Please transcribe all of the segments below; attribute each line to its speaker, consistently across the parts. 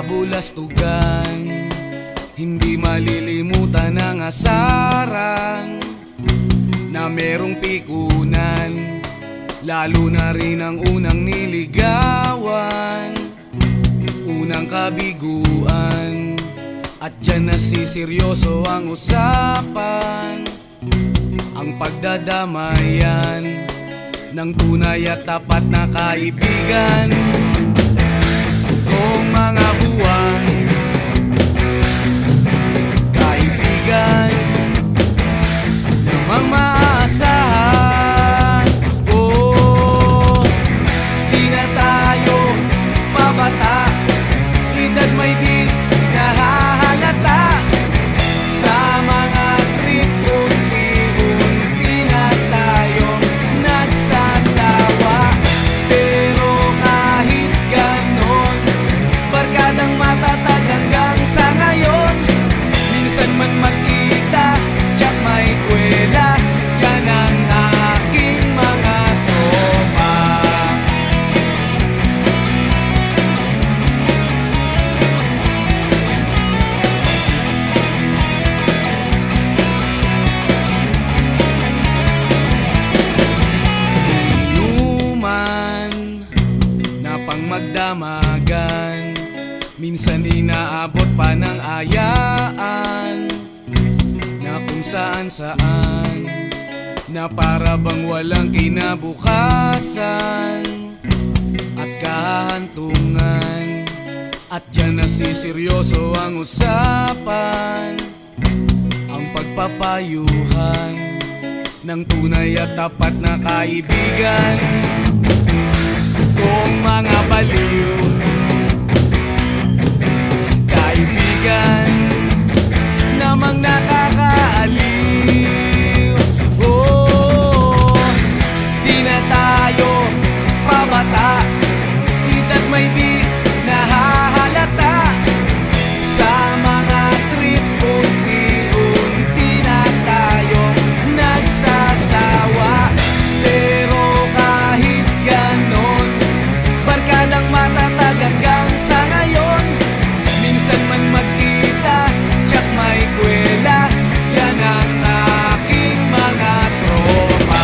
Speaker 1: kabulastugan, hindi malilimutan ang asaran na merong pikunan, lalo na rin ang unang niligawan, unang kabiguan. At dyan nasiseryoso ang usapan, ang pagdadamayan ng tunay at tapat na kaibigan. Kung mga buwan, kaibigan namang maaasahan. Oh, di na tayo pabata, edad may di nahahalata. Sa mga trip, unti-unti na tayong nagsasawa. Pero kahit ganon, barkadang matatag hanggang sa ngayon. Minsan man magkita, tsak may kwela, yan ang aking mga tropa. Inuman na pang magdamagan, minsan inaabot pa ng ayaan na kung saan-saan, na para bang walang kinabukasan at kahantungan. At dyan nasiseryoso ang usapan, ang pagpapayuhan ng tunay at tapat na kaibigan. Kung mga baliw, kaibigan namang nakakaaliw. Oh, di na tayo pabata, edad may di nahahalata. Sa mga trip, unti-unti na tayong nagsasawa. Pero kahit ganon, barkadang matatag hanggang sa ngayon. Minsan man magkita, tsak may kwela, yan ang aking mga tropa.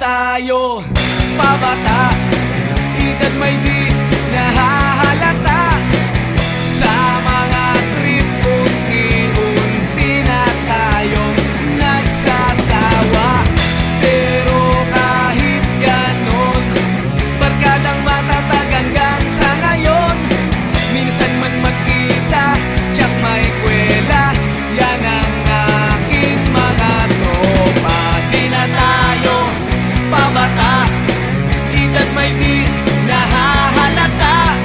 Speaker 1: Tayo pabata, edad may di nahahalata. Sa mga trip, unti-unti na tayong nagsasawa. Pero kahit ganon, barkadang matatag hanggang sa ngayon. Minsan man magkita, tsak may kwela, yan ang aking mga tropa. Di na tayo pabata, edad may di nahahalata.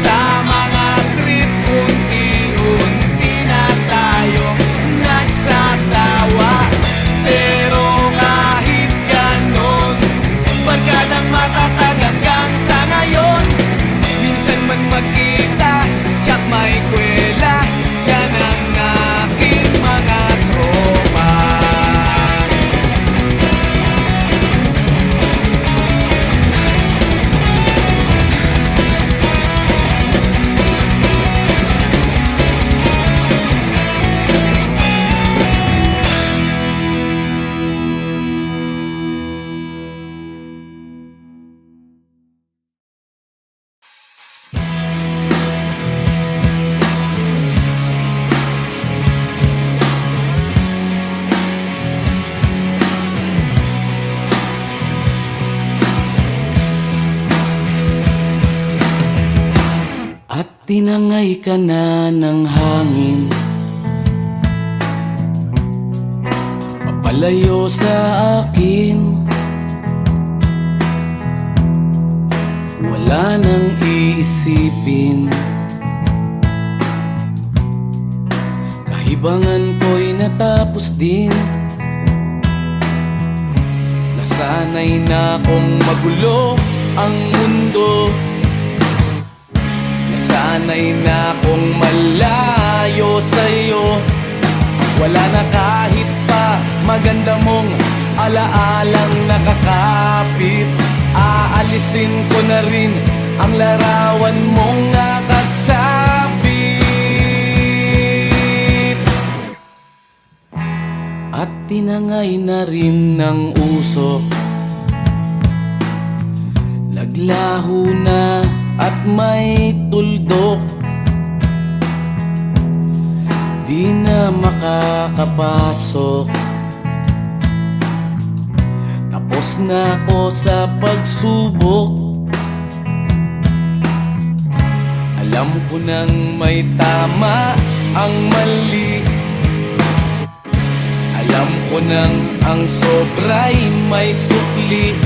Speaker 1: Sa mga trip, unti-unti na tayong nagsasawa. Pero kahit ganon, barkadang matatag hanggang sa ngayon. Minsan man magkita, tsak may kwela, yan ang aking mga tropa. Tinangay ka na ng hangin, papalayo sa akin. Wala nang iisipin, libangan ko'y natapos din. Nasanay na kong magulo ang mundo. Nasanay na kong malayo sa'yo. Wala na kahit pa maganda mong alaalang nakakapit. Aalisin ko na rin ang larawan mong nakasabit. At tinangay na rin ng usok. Naglaho na at may tuldok. Di na makakapasok. Tapos na ako sa pagsubok. Alam ko nang may tama ang mali. Alam ko nang ang sobra'y may sukli.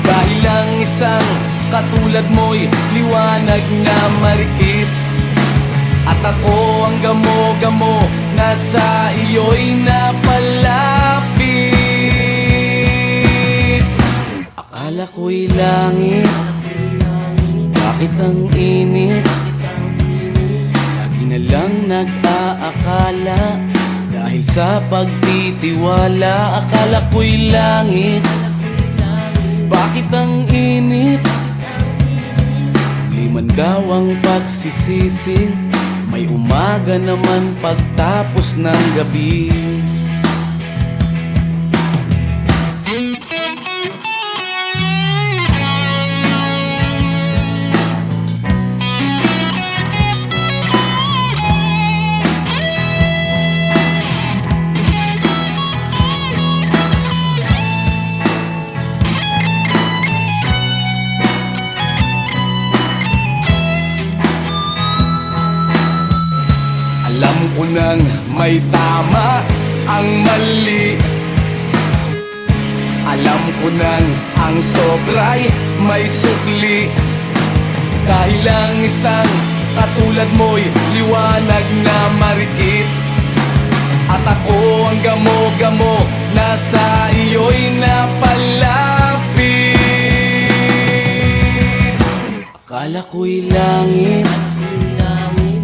Speaker 1: Dahil lang isang katulad mo'y liwanag na marikit. At ako ang gamo-gamo na sa iyo'y napalapit. Akala ko'y langit, bakit ang init? Lagi na lang nag-aakala dahil sa pagtitiwala. Akala ko'y langit, bakit ang init? Liman daw ang pagsisisi, may umaga naman pagtapos ng gabi. Alam ko nang may tama ang mali. Alam ko nang ang sobra'y may sukli. Dahil lang isang katulad mo'y liwanag na marikit. At ako ang gamo-gamo na sa iyo'y napalapit. Akala ko'y langit,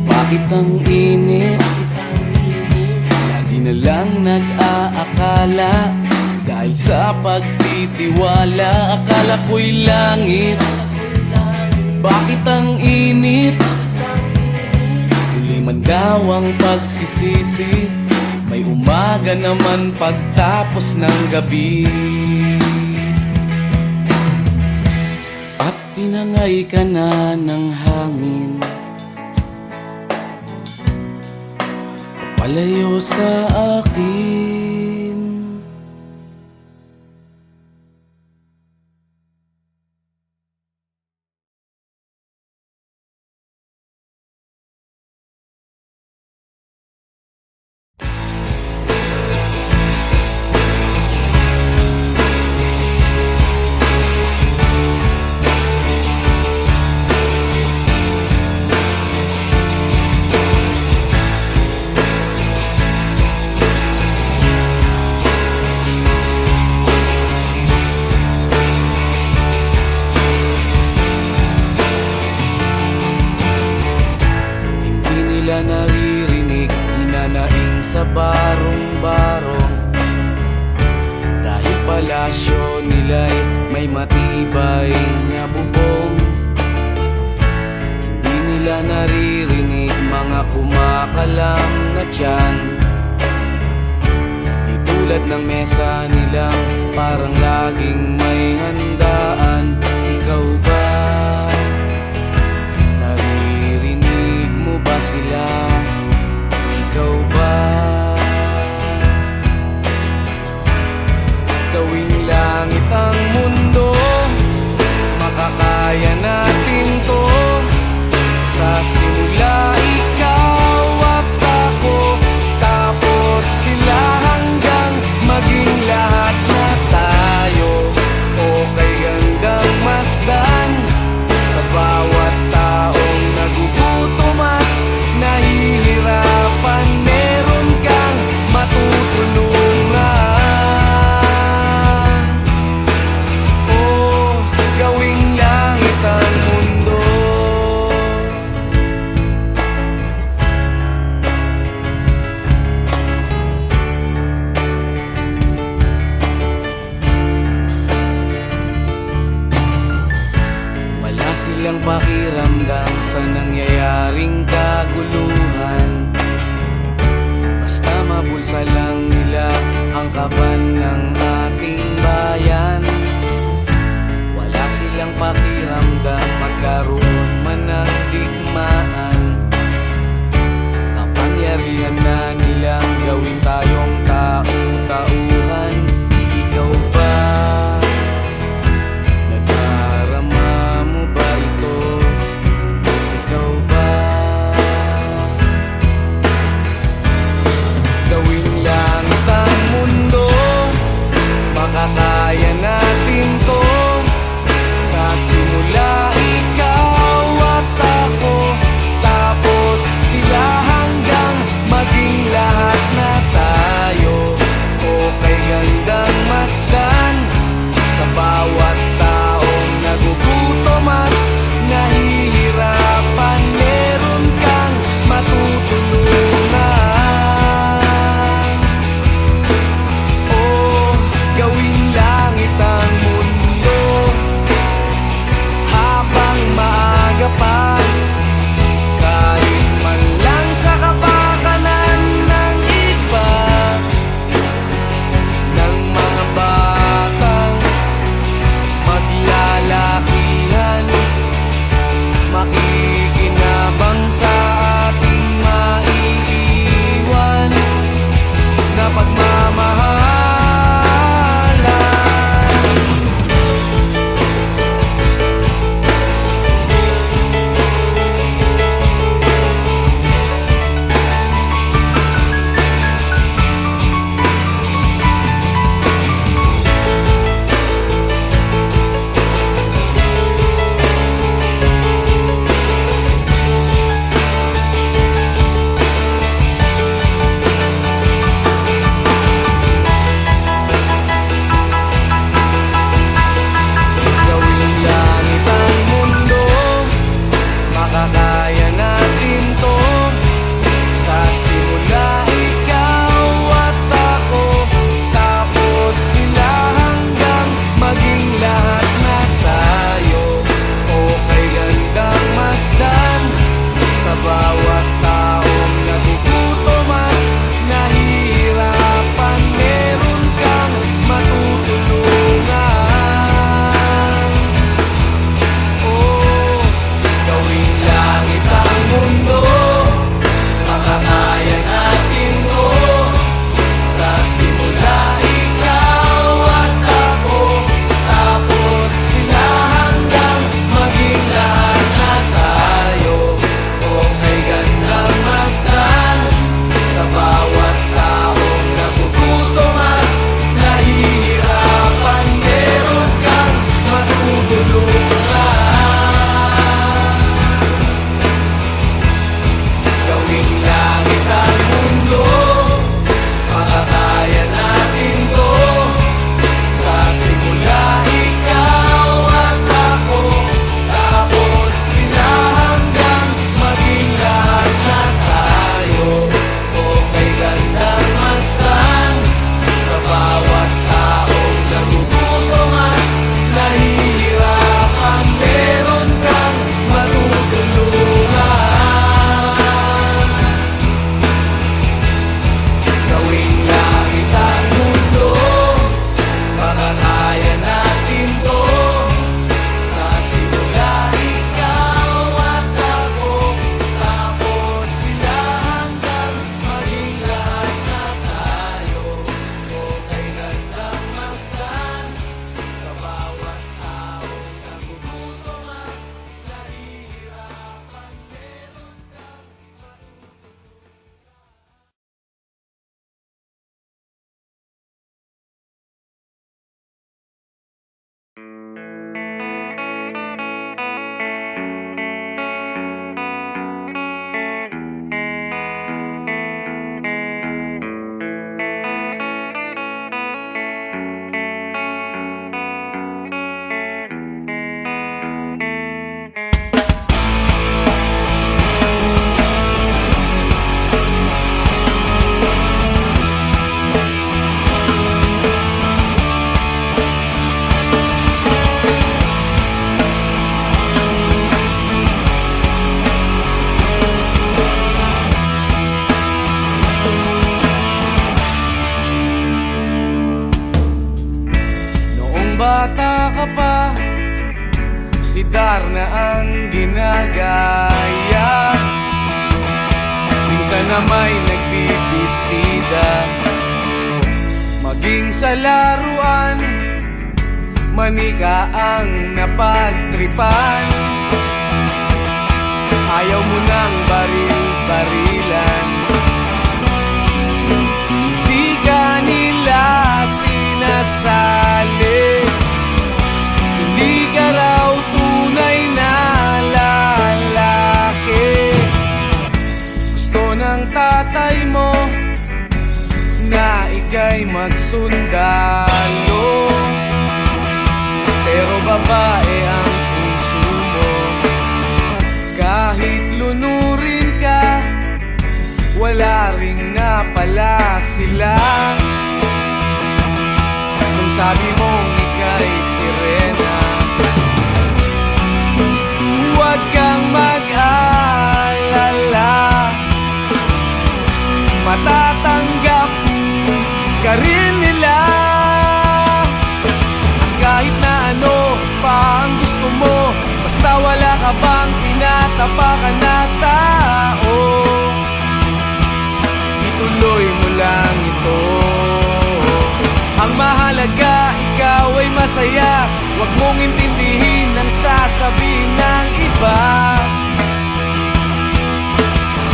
Speaker 1: bakit ang init? Lagi na lang nag-aakala dahil sa pagtitiwala. Akala ko'y langit, bakit ang init? Huli man daw ang pagsisisi, may umaga naman pagtapos ng gabi. At tinangay ka na ng hangin, palayo sa akin. Naririnig, hinanaing sa barong-barong. Dahil palasyo nila'y may matibay na bubong. Hindi nila naririnig mga kumakalam na tiyan. Di tulad ng mesa nilang parang laging may handaan. Ikaw ba? Ba sila? Ikaw ba? Gawing langit ang mundo, makakaya natin to. Sa simula ikaw at ako, tapos sila hanggang maging lahat na tayo. O kaya pakiramdam sa nangyayaring kaguluhan. Basta mabulsa lang nila ang kaban ng ating bayan. Wala silang pakiramdam magkaroon man ng digmaan. Kapangyarihan na nilang gawin tayong tau-tauhan. Ikaw ba? Nadarama mo ba ito? Ikaw ba? Gawin langit ang mundo, makakaya natin to. Sa simula ikaw lugar na ang ginagaya. Minsan na may nagbibistida, maging sa laruan, manika ang napagtripan. Ayaw mo nang baril-barilan, di ka nila sinasali. Hindi ka raw tunay na lalaki. Gusto ng tatay mo na ika'y magsundalo, pero babae ang puso mo. Kahit lunurin ka, wala ring napala sila. Nung sabi mong ika'y sirena, huwag kang mag-alala, matatanggap ka rin nila. Kahit na ano pa ang gusto mo, basta wala ka bang tinatapakan na tao, ituloy mo lang ito. Ang mahalaga, ikaw ay masaya. Huwag mong intindihin ang sasabihin ng iba.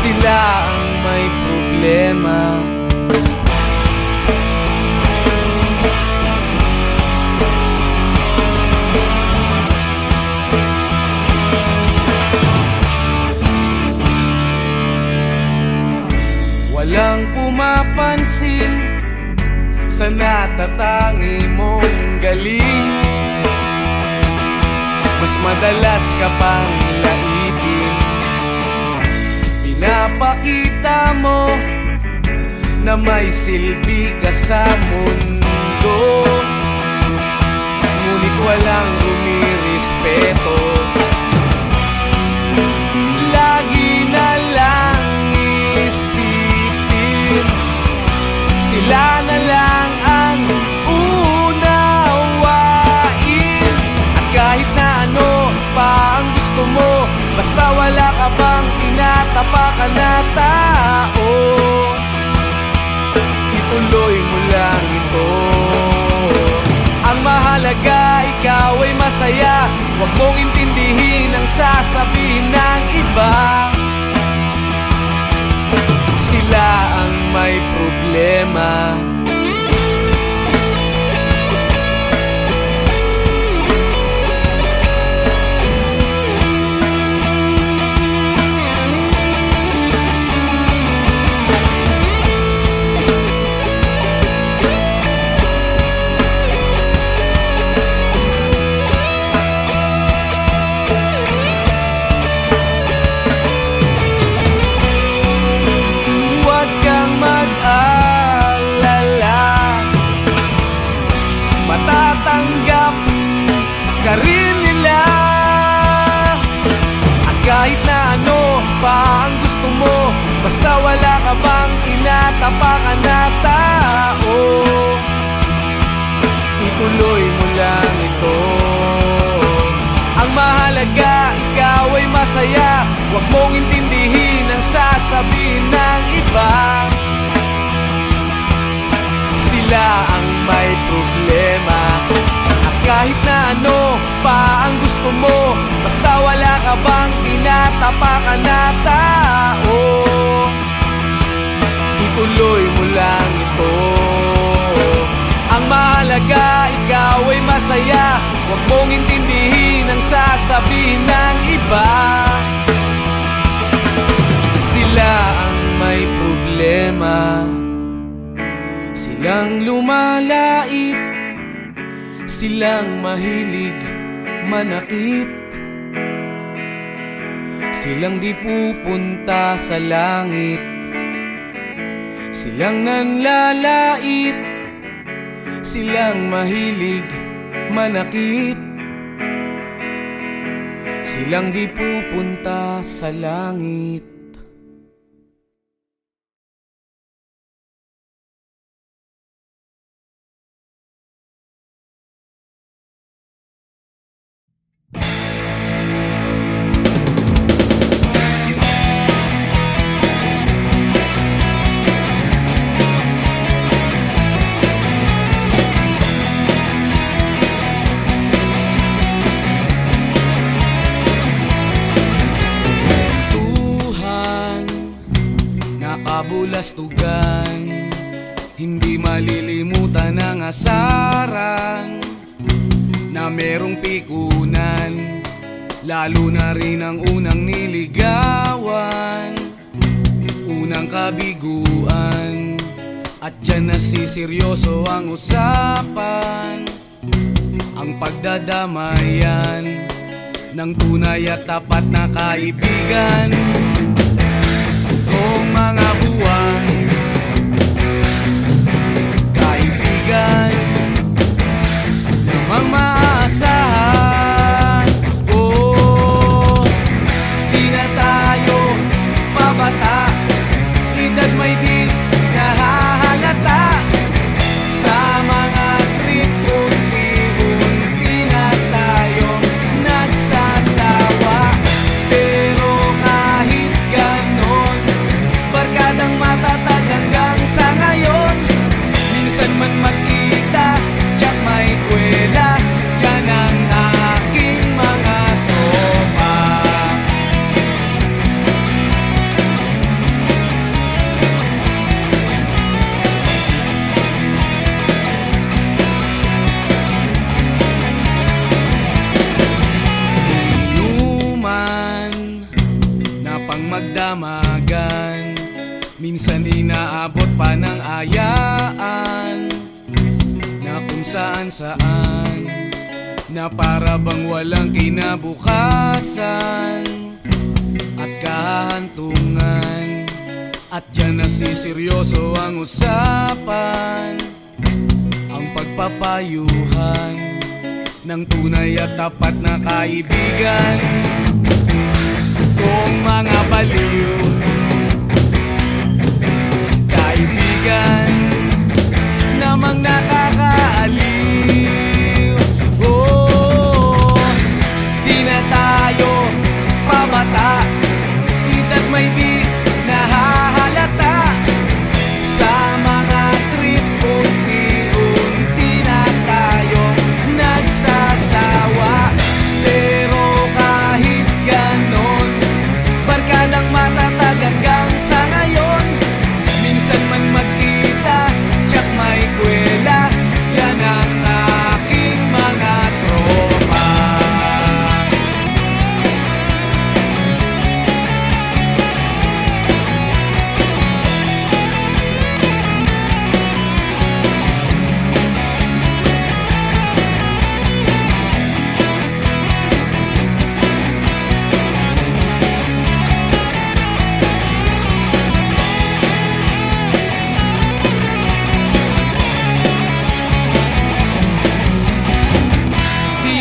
Speaker 1: Sila ang may problema. Walang pumapansin sa natatangi mong galing. Mas madalas ka pang laipin, pinapakita mo na may silbi ka sa mundo. Ngunit walang rumirespeto, lagi na lang isipin sila na lang ang unawain. At kahit na ano pa ang gusto mo, basta wala ka bang tinatapakan na tao, ituloy mo lang ito. Ang mahalaga, ikaw ay masaya. Huwag mong intindihin ang sasabihin ng iba. Sila ang may problema. Matatanggap ka rin nila. At kahit na ano pa ang gusto mo, basta wala ka bang tinatapakan na tao, ituloy mo lang ito. Ang mahalaga, ikaw ay masaya. Huwag mong intindihin ang sasabihin ng iba. Sila ang may problema. At kahit na ano pa ang gusto mo, basta wala ka bang tinatapakan na tao, ituloy mo lang ito. Ang mahalaga, ikaw ay masaya. Huwag mong intindihin ang sasabihin ng iba. Sila ang may problema. Silang lumalait, silang mahilig manakit, silang di pupunta sa langit, silang nanlalait, silang mahilig manakit, silang di pupunta sa langit. kabulastugan. Hindi malilimutan ang asaran na merong pikunan, lalo na rin ang unang niligawan, unang kabiguan. At dyan nasiseryoso ang usapan, ang pagdadamayan ng tunay at tapat na kaibigan. Kung mga buwan, kaibigan namang maaasahan. Oh, di na tayo pabata, edad may di nahahalata. Sa mga trip, unti-unti na tayo nagsasawa. Pero kahit ganon, barkadang matatag hanggang sa ngayon. Minsan man magkita, tsak may kwela, yan ang aking mga tropa. Inuman na pang magdamagan, minsan inaabot pa ng ayaan, na kung saan-saan, na para bang walang kinabukasan at kahantungan. At dyan nasiseryoso ang usapan, ang pagpapayuhan ng tunay at tapat na kaibigan. Kung mga baliw, kaibigan namang nakakaaliw. Oh, di na tayo pabata, edad may di nahahalata. Sa mga trip, unti-unti na tayo nagsasawa. Pero kahit ganon, barkadang matatag hanggang sa ngayon. Minsan man magkita, tsak may kwela, yan ang aking mga tropa.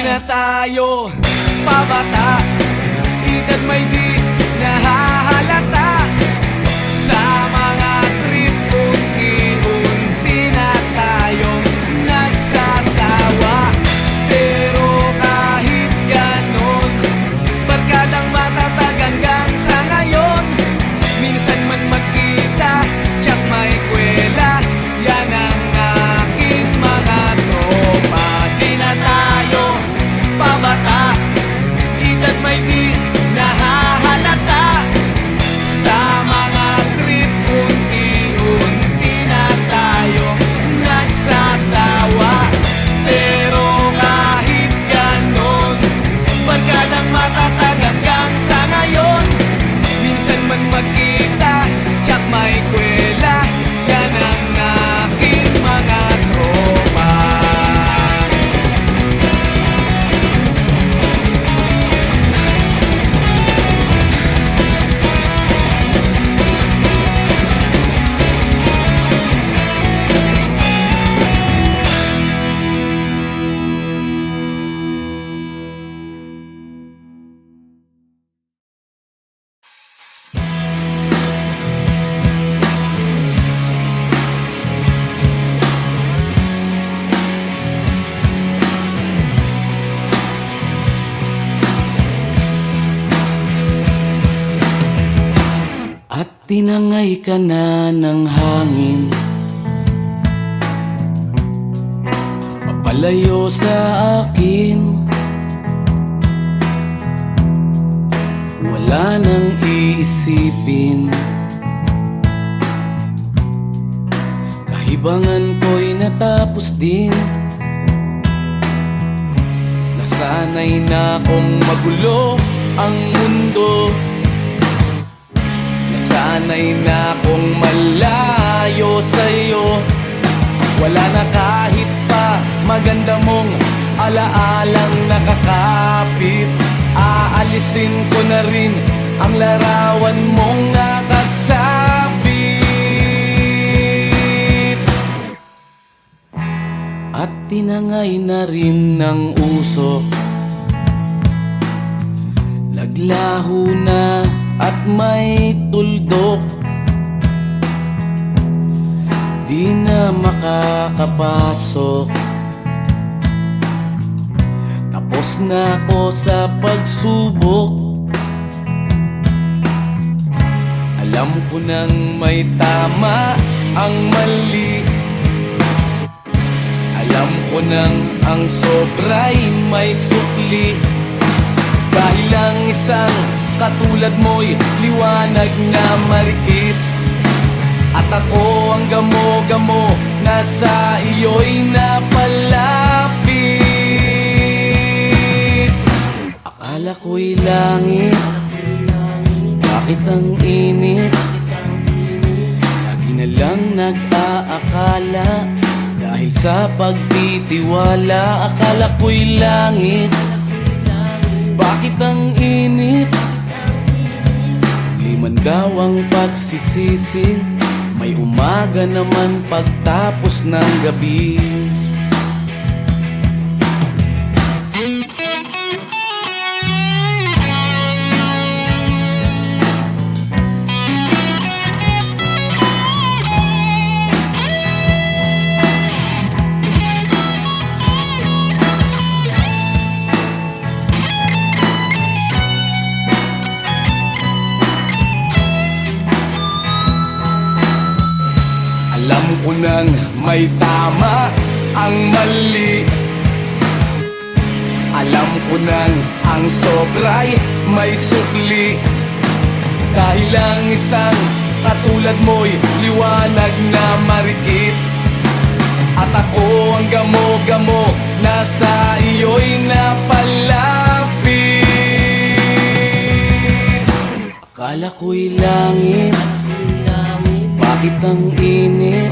Speaker 1: Na tayo pabata, edad may di nahahalata. Sa mga trip, unti-unti na tayong nagsasawa. Pero kahit ganon, barkadang matatag hanggang sa ngayon. Minsan man magkita, tsak may kwela, yan ang aking mga tropa. Di na tayo pabata, edad may di nahahalata. Sa mga trip, unti-unti na tayo nagsasawa. Pero kahit ganon, barkadang matatag hanggang sa ngayon. Minsan man magkita, tsak may kwela, yan ang aking mga tropa. At tinangay ka na ng hangin, papalayo sa akin. Wala nang iisipin, libangan ko'y natapos din. Nasanay na kong magulo ang mundo. Nasanay na kong malayo sa'yo. Wala na kahit pa maganda mong alaalang nakakapit. Aalisin ko na rin ang larawan mong nakasabit. At tinangay na rin ng usok. Naglaho na at may tuldok. Di na makakapasok. Tapos na ako sa pagsubok. Alam ko nang may tama ang mali. Alam ko nang ang sobra'y may sukli. Dahil lang isang katulad mo'y liwanag na marikit. At ako ang gamo-gamo na sa iyo'y napalapit. Akala ko'y langit, bakit ang init? Lagi na lang nag-aakala, dahil sa pagtitiwala. Akala ko'y langit, bakit ang init? Liman daw ang pagsisisi, may umaga naman pagtapos ng gabi. Alam ko nang may tama ang mali. Alam ko nang ang sobra'y may sukli. Dahil lang isang katulad mo'y liwanag na marikit. At ako ang gamo-gamo na sa iyo'y napalapit. Akala ko'y langit, bakit ang init?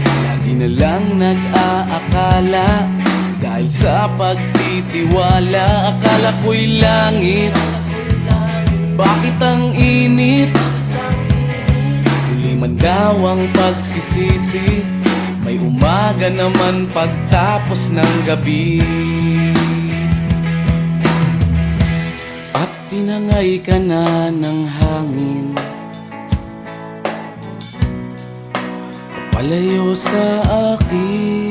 Speaker 1: Lagi na lang nag-aakala, dahil sa pagtitiwala. Akala ko'y langit, bakit ang init? Huli man daw ang pagsisisi, may umaga naman pagtapos ng gabi. At tinangay ka na ng hangin, palayo sa akin.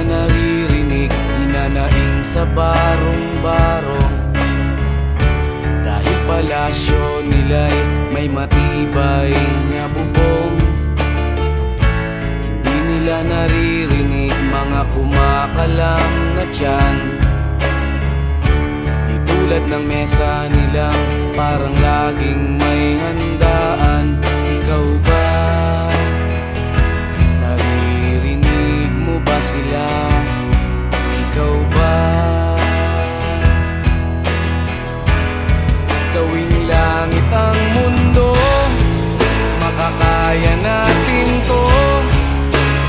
Speaker 1: Naririnig, hinanaing sa barong-barong. Dahil palasyo nila'y may matibay na bubong. Hindi nila naririnig mga kumakalam na tiyan. Di tulad ng mesa nilang parang laging may handaan. Ikaw ba? Sila, ikaw ba? Gawing langit ang mundo, makakaya natin to.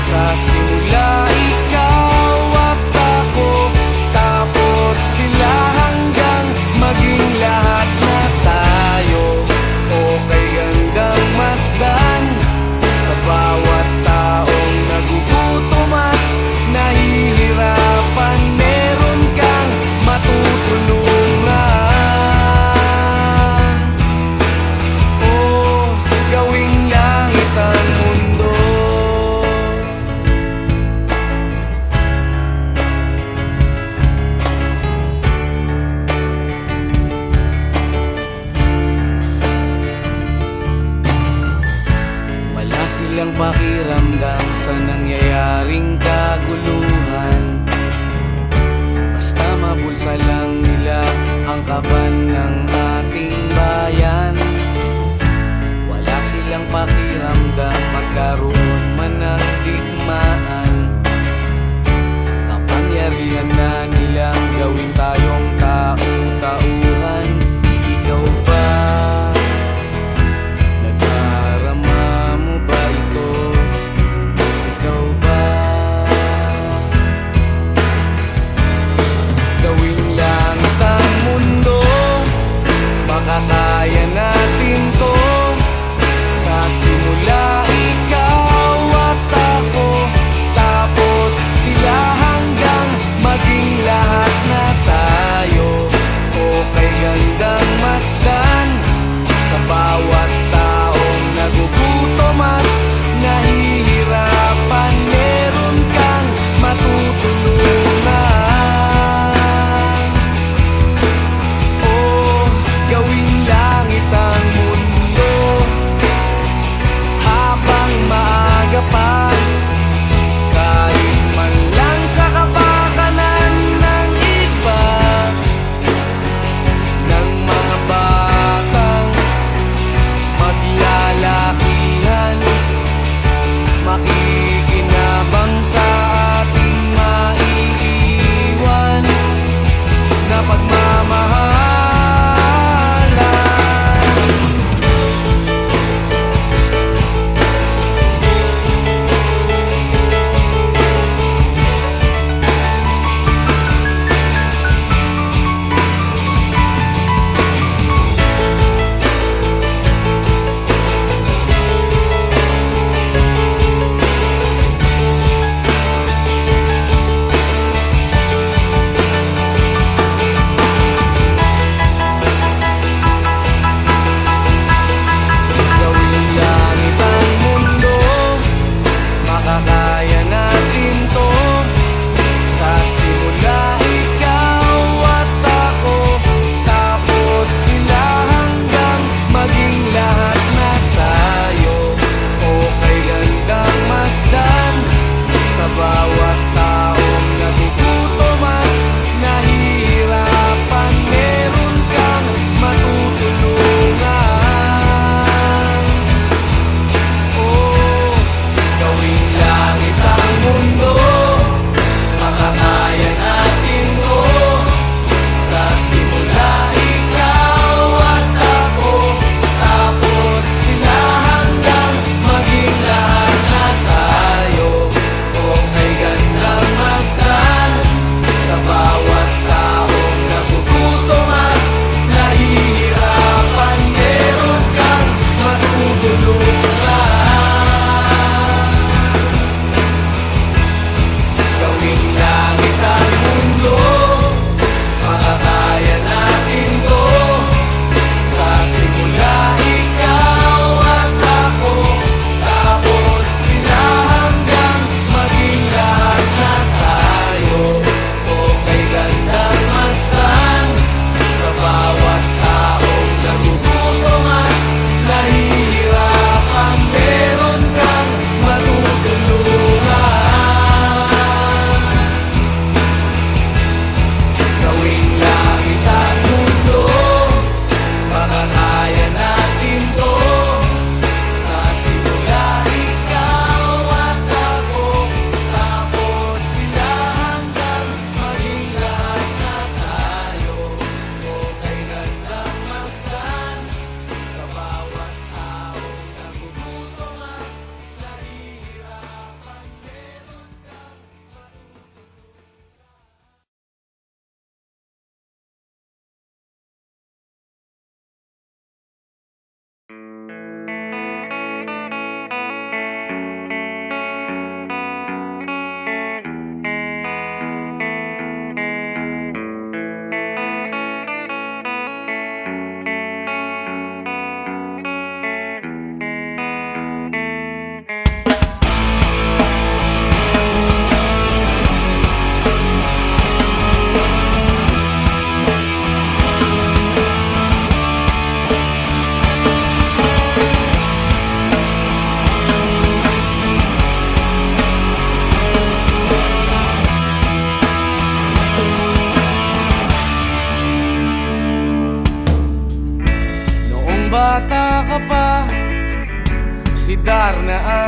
Speaker 1: Sa simula ikaw at ako, tapos sila hanggang maging lahat na tayo. Okay hanggang silang pakiramdam sa nangyayaring kaguluhan. Basta mabulsa lang nila ang kaban ng ating bayan. Wala silang pakiramdam magkaroon man ng digmaan. Kapangyarihan na nilang gawin tayong tau-tauhan. Ikaw ba? Nadarama mo ba ito? Ikaw ba? Gawing langit ang mundo, baka kaya natin to. Sa simula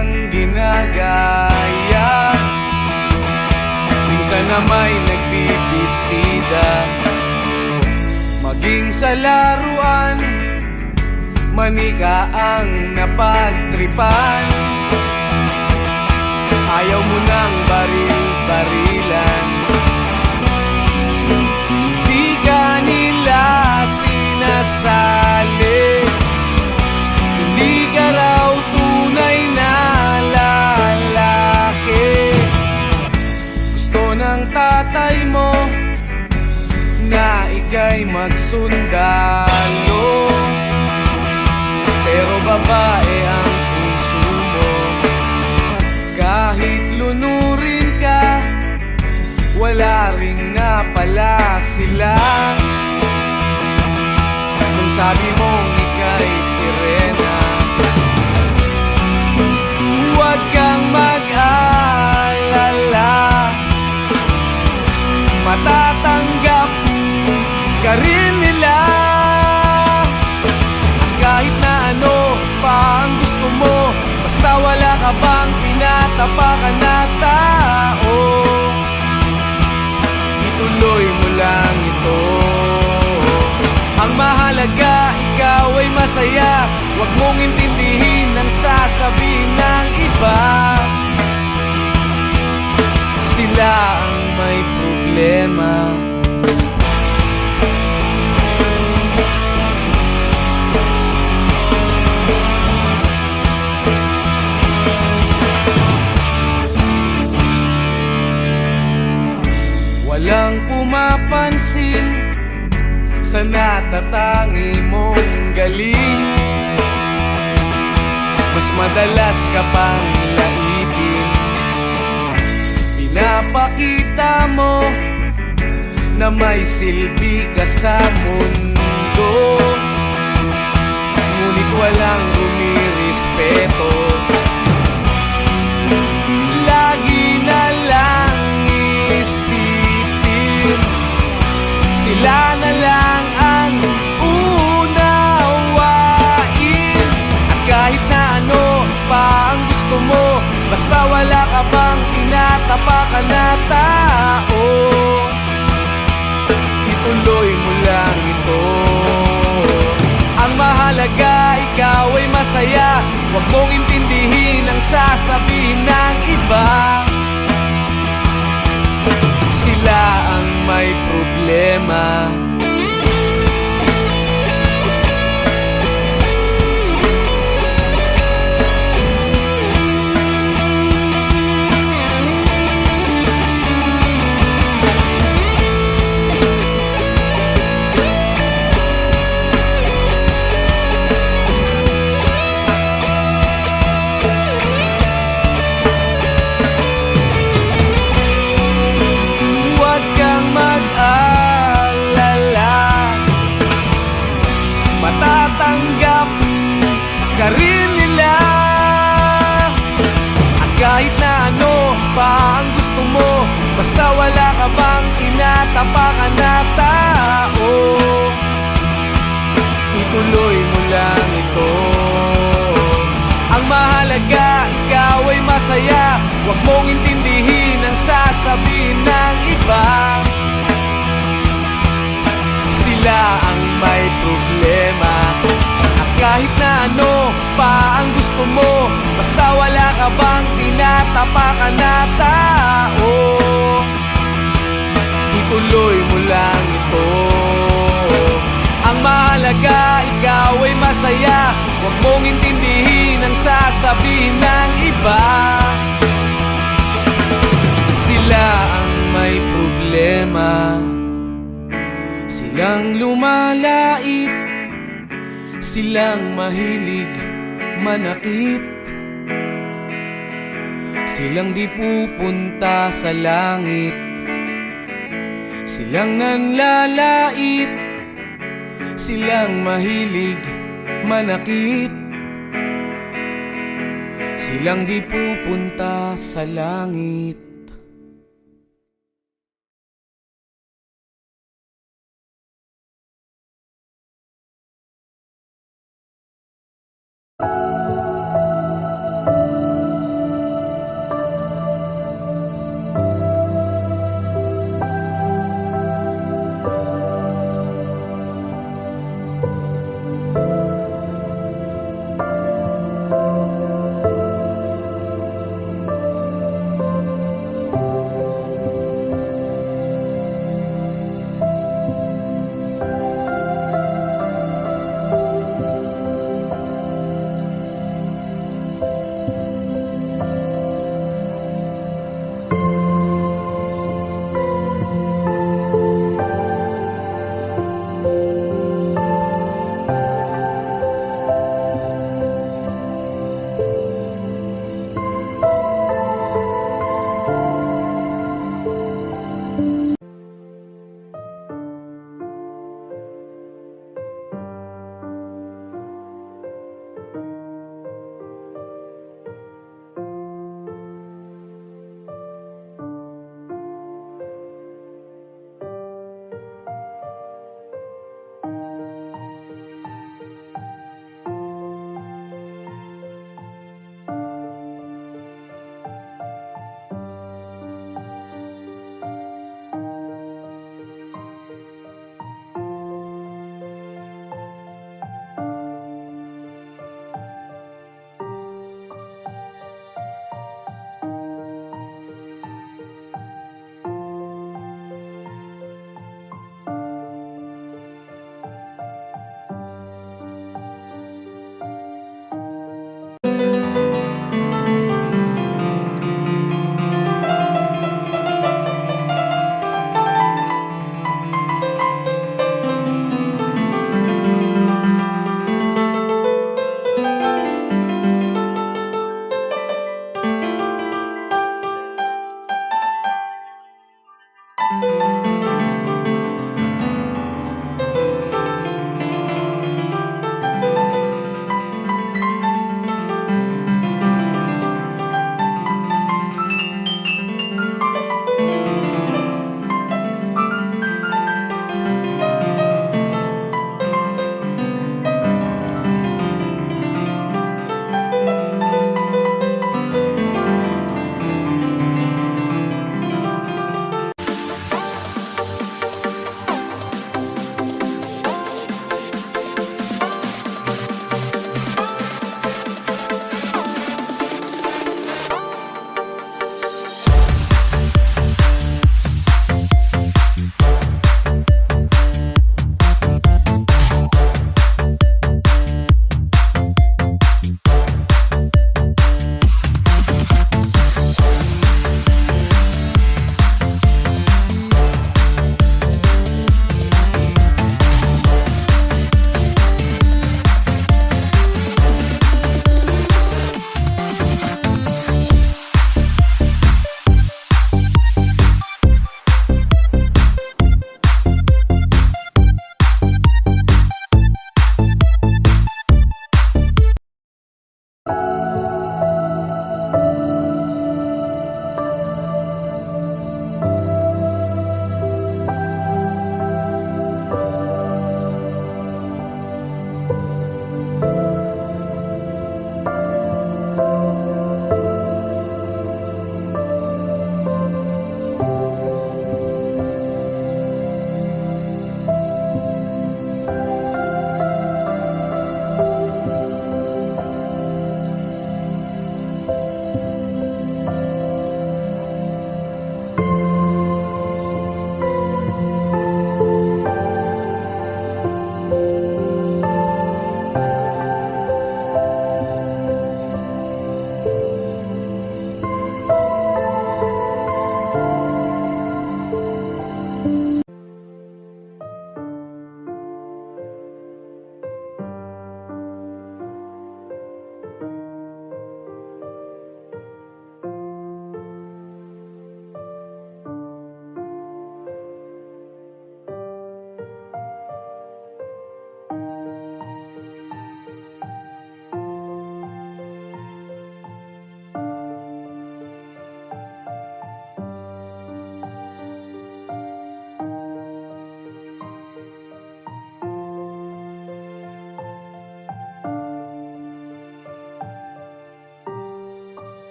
Speaker 1: kang ginagaya. Minsan na may nagbibistida, maging sa laruan, manika ang napagtripan. Ayaw mo nang baril-barilan, di ka nila sinasali. Hindi ka raw tunay na lalaki. Gusto ng tatay mo na ika'y magsundalo, pero babae ang puso mo. Kahit lunurin ka, wala ring napala sila. Nung sabi mong ika'y sirena, huwag kang mag-alala, matatanggap ka rin nila. Kahit na ano pa ang gusto mo, basta wala ka bang tinatapakan na tao, ituloy mo lang ito. Ang mahalaga, ikaw ay masaya. Huwag mong intindihin ang sasabihin ng iba. Sila ang may problema. Walang pumapansin sa natatangi mong galing. Mas madalas ka pang laipin, pinapakita mo na may silbi ka sa mundo. Ngunit walang rumirespeto, lagi na lang isipin sila na lang ang unawain. At kahit na ano pa ang gusto mo, basta wala ka bang tinatapakan na tao, ituloy mo lang ito. Ang mahalaga, ikaw ay masaya. Huwag mong intindihin ang sasabihin ng iba. Sila ang may problema. Matatanggap ka rin nila. At kahit na ano pa ang gusto mo, basta wala ka bang tinatapakan na tao, ituloy mo lang ito. Ang mahalaga, ikaw ay masaya. Huwag mong intindihin ang sasabihin ng iba. Sila ang may problema. At kahit na ano pa ang gusto mo, basta wala ka bang tinatapakan na tao, ituloy mo lang ito. Ang mahalaga, ikaw ay masaya. Huwag mong intindihin ang sasabihin ng iba. Sila ang may problema. Silang lumalait, silang mahilig manakit, silang di pupunta sa langit, silang nanlalait, silang mahilig manakit, silang di pupunta sa langit.